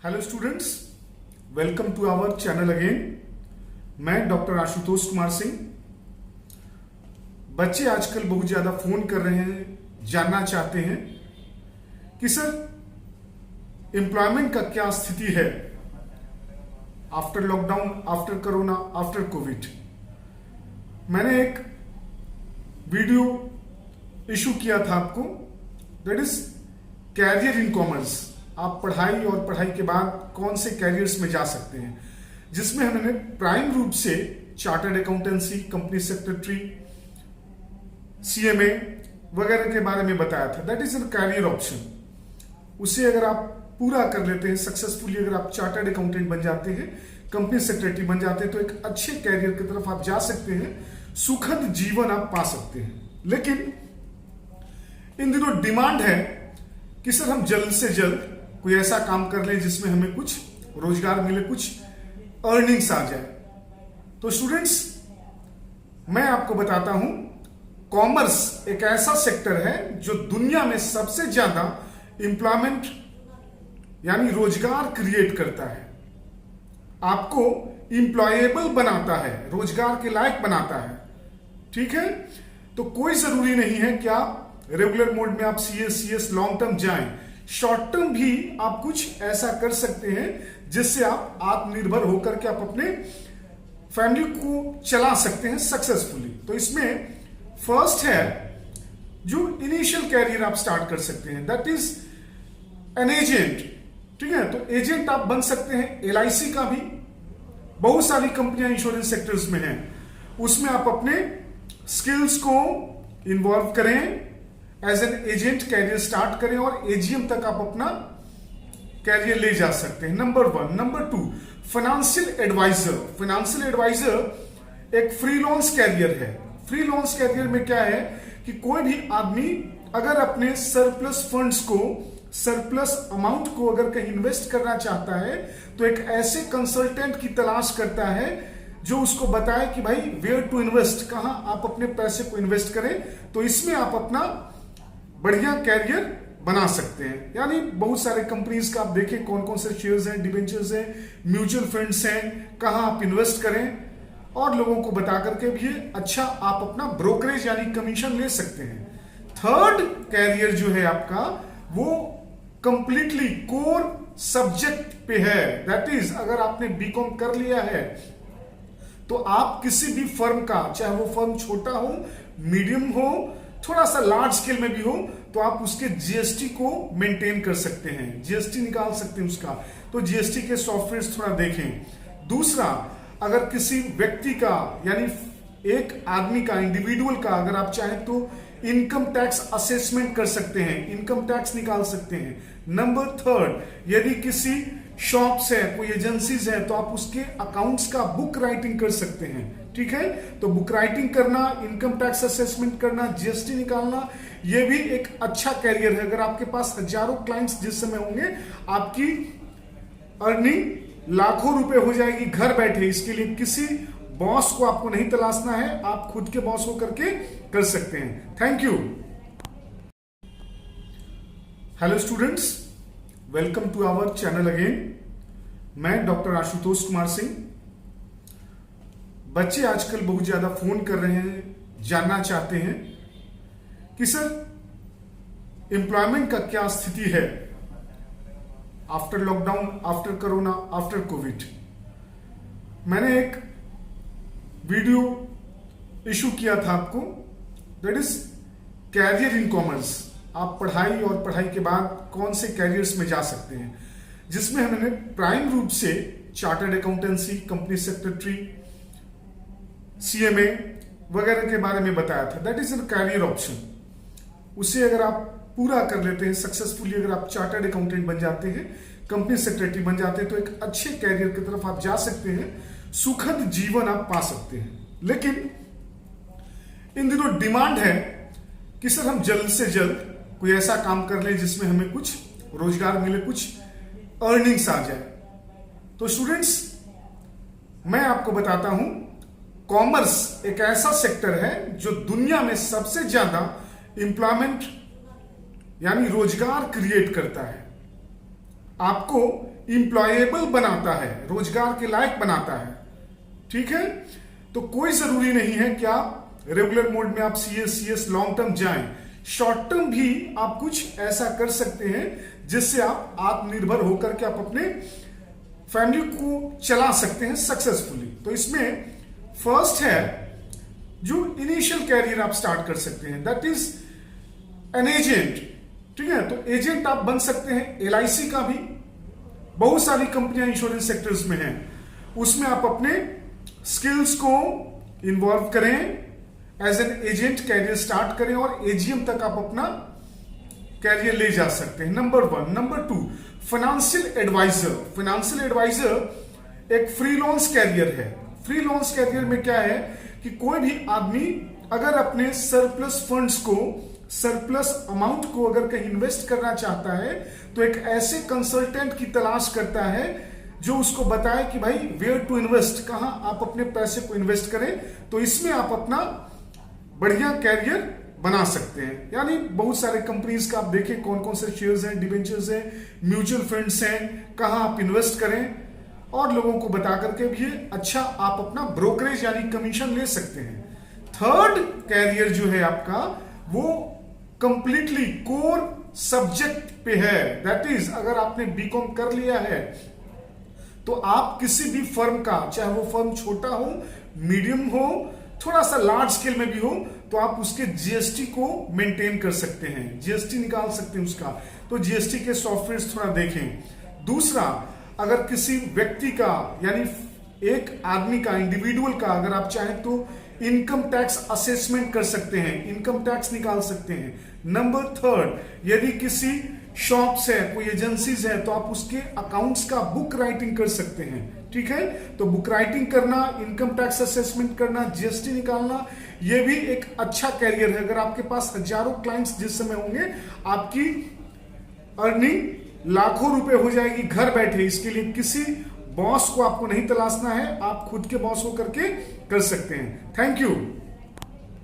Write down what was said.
Hello students, welcome to our channel again. मैं doctor Ashutosh Kumar Singh. बच्चे आजकल बहुत ज्यादा फोन कर रहे हैं, जानना चाहते हैं कि सर एम्प्लॉयमेंट का क्या स्थिति है after lockdown, after corona, after covid. मैंने एक वीडियो इशू किया था आपको, that is career in commerce. आप पढ़ाई और पढ़ाई के बाद कौन से कैरियर्स में जा सकते हैं, जिसमें हमने प्राइम रूप से chartered accountancy, company secretary, CMA वगैरह के बारे में बताया था। That is an career option. उसे अगर आप पूरा कर लेते हैं सक्सेसफुली, अगर आप चार्टर्ड अकाउंटेंट बन जाते हैं, कंपनी सेक्रेटरी बन जाते हैं, तो एक अच्छे कैरियर की तरफ आप जा सकते हैं, सुखद जीवन आप पा सकते हैं। लेकिन इन दिनों डिमांड है कि सर हम जल्द से जल्द कोई ऐसा काम कर लें जिसमें हमें कुछ रोजगार मिले, कुछ अर्निंग्स आ जाए। तो स्टूडेंट्स, मैं आपको बताता हूं, कॉमर्स एक ऐसा सेक्टर है जो दुनिया में सबसे ज्यादा एम्प्लॉयमेंट यानी रोजगार क्रिएट करता है, आपको इंप्लॉयबल बनाता है, रोजगार के लायक बनाता है। ठीक है, तो कोई जरूरी नहीं है कि आप रेगुलर मोड में आप सीएस लॉन्ग टर्म जाएं। शॉर्ट टर्म भी आप कुछ ऐसा कर सकते हैं जिससे आप आत्मनिर्भर होकर के आप अपने फैमिली को चला सकते हैं सक्सेसफुली। तो इसमें फर्स्ट है जो इनिशियल कैरियर आप स्टार्ट कर सकते हैं, दैट इज एन एजेंट। ठीक है, तो एजेंट आप बन सकते हैं एलआईसी का भी, बहुत सारी कंपनियां इंश्योरेंस सेक्टर्स में हैं, उसमें आप अपने स्किल्स को इन्वॉल्व करें, as an agent career start करें और एजीएम तक आप अपना कैरियर ले जा सकते हैं। नंबर 1। नंबर 2, फाइनेंशियल एडवाइजर। फाइनेंशियल एडवाइजर एक फ्रीलांस कैरियर है। फ्रीलांस कैरियर में क्या है कि कोई भी आदमी अगर अपने सरप्लस फंड्स को, सरप्लस अमाउंट को अगर कहीं इन्वेस्ट करना चाहता है, तो एक ऐसे कंसल्टेंट की तलाश करता है जो उसको बताए कि भाई वेयर टू इन्वेस्ट, कहां आप अपने पैसे को इन्वेस्ट करें। तो इसमें आप अपना बढ़िया कैरियर बना सकते हैं। यानी बहुत सारे कंपनीज का आप देखें कौन कौन से शेयर्स हैं, डिबेंचर्स हैं, म्यूचुअल फंड्स हैं, कहां आप इन्वेस्ट करें, और लोगों को बता करके भी अच्छा आप अपना ब्रोकरेज यानी कमीशन ले सकते हैं। थर्ड कैरियर जो है आपका, वो कंप्लीटली कोर सब्जेक्ट पे है। दैट इज अगर आपने बीकॉम कर लिया है तो आप किसी भी फर्म का, चाहे वो फर्म छोटा हो, मीडियम हो, थोड़ा सा लार्ज स्केल में भी हो, तो आप उसके जीएसटी को मेंटेन कर सकते हैं, जीएसटी निकाल सकते हैं उसका। तो जीएसटी के सॉफ्टवेयर थोड़ा देखें। दूसरा, अगर किसी व्यक्ति का यानी एक आदमी का, इंडिविजुअल का अगर आप चाहें तो इनकम टैक्स असेसमेंट कर सकते हैं, इनकम टैक्स निकाल सकते हैं। नंबर 3, यदि किसी शॉप्स है, कोई एजेंसीज है, तो आप उसके अकाउंट्स का बुक राइटिंग कर सकते हैं। ठीक है, तो बुक राइटिंग करना, इनकम टैक्स असेसमेंट करना, जीएसटी निकालना, यह भी एक अच्छा कैरियर है। अगर आपके पास हजारों क्लाइंट्स जिस समय होंगे, आपकी अर्निंग लाखों रुपए हो जाएगी घर बैठे। इसके लिए किसी बॉस को आपको नहीं तलाशना है, आप खुद के बॉस हो करके कर सकते हैं। Thank you. Hello students, welcome to our channel again. मैं डॉक्टर आशुतोष कुमार सिंह। बच्चे आजकल बहुत ज्यादा फोन कर रहे हैं, जानना चाहते हैं कि सर एम्प्लॉयमेंट का क्या स्थिति है after lockdown, after corona, after covid. मैंने एक वीडियो इशू किया था आपको, that is career in commerce. आप पढ़ाई और पढ़ाई के बाद कौन से कैरियर्स में जा सकते हैं, जिसमें हमने प्राइम रूप से chartered accountancy, company secretary, CMA वगैरह के बारे में बताया था। That is an career option. उसे अगर आप पूरा कर लेते हैं सक्सेसफुली, अगर आप चार्टर्ड अकाउंटेंट बन जाते हैं, कंपनी सेक्रेटरी बन जाते हैं, तो एक अच्छे कैरियर की तरफ आप जा सकते हैं, सुखद जीवन आप पा सकते हैं। लेकिन इन दिनों डिमांड है कि सर हम जल्द से जल्द कोई ऐसा काम कर लें जिसमें हमें कुछ रोजगार मिले, कुछ अर्निंग्स आ जाए। तो स्टूडेंट्स, मैं आपको बताता हूं, कॉमर्स एक ऐसा सेक्टर है जो दुनिया में सबसे ज्यादा एम्प्लॉयमेंट यानी रोजगार क्रिएट करता है, आपको इंप्लॉयबल बनाता है, रोजगार के लायक बनाता है। ठीक है, तो कोई जरूरी नहीं है कि आप रेगुलर मोड में आप सीएस लॉन्ग टर्म जाएं, शॉर्ट टर्म भी आप कुछ ऐसा कर सकते हैं जिससे आप आत्मनिर्भर होकर के आप अपने फैमिली को चला सकते हैं सक्सेसफुली। तो इसमें फर्स्ट है जो इनिशियल कैरियर आप स्टार्ट कर सकते हैं, दैट इज एन एजेंट। ठीक है, तो एजेंट आप बन सकते हैं एलआईसी का भी, बहुत सारी कंपनियां इंश्योरेंस सेक्टर्स में हैं, उसमें आप अपने स्किल्स को इन्वॉल्व करें, as an agent career start करें और एजीएम तक आप अपना कैरियर ले जा सकते हैं। नंबर 1। नंबर 2, फाइनेंशियल एडवाइजर। फाइनेंशियल एडवाइजर एक फ्रीलांस कैरियर है। फ्रीलांस कैरियर में क्या है कि कोई भी आदमी अगर अपने सरप्लस फंड्स को, सरप्लस अमाउंट को अगर कहीं इन्वेस्ट करना चाहता है तो एक ऐसे कंसल्टेंट की तलाश करता है जो उसको बताए कि भाई वेयर टू इन्वेस्ट, कहां आप अपने पैसे को इन्वेस्ट करें। तो इसमें आप अपना बढ़िया कैरियर बना सकते हैं। यानी बहुत सारे कंपनीज का आप देखें कौन कौन से शेयर्स हैं, डिबेंचर्स हैं, म्यूचुअल फंड्स हैं, कहां आप इन्वेस्ट करें, और लोगों को बता करके भी अच्छा आप अपना ब्रोकरेज यानी कमीशन ले सकते हैं। थर्ड कैरियर जो है आपका वो कंप्लीटली कोर सब्जेक्ट पे है, दैट इज अगर आपने बीकॉम कर लिया है तो आप किसी भी फर्म का, चाहे वो फर्म छोटा हो, मीडियम हो, थोड़ा सा लार्ज स्केल में भी हो, तो आप उसके जीएसटी को मेंटेन कर सकते हैं, जीएसटी निकाल सकते हैं उसका। तो जीएसटी के सॉफ्टवेयर थोड़ा देखें। दूसरा, अगर किसी व्यक्ति का यानी एक आदमी का, इंडिविजुअल का अगर आप चाहें तो इनकम टैक्स असेसमेंट कर सकते हैं, इनकम टैक्स निकाल सकते हैं। नंबर 3, यदि किसी शॉप्स है, कोई एजेंसीज है, तो आप उसके अकाउंट्स का बुक राइटिंग कर सकते हैं। ठीक है, तो बुक राइटिंग करना, इनकम टैक्स असेसमेंट करना, जीएसटी निकालना, ये भी एक अच्छा कैरियर है। अगर आपके पास हजारों क्लाइंट्स जिस समय होंगे, आपकी अर्निंग लाखों रुपए हो जाएगी घर बैठे। इसके लिए किसी बॉस को आपको नहीं तलाशना है, आप खुद के बॉस होकर के कर सकते हैं। Thank you.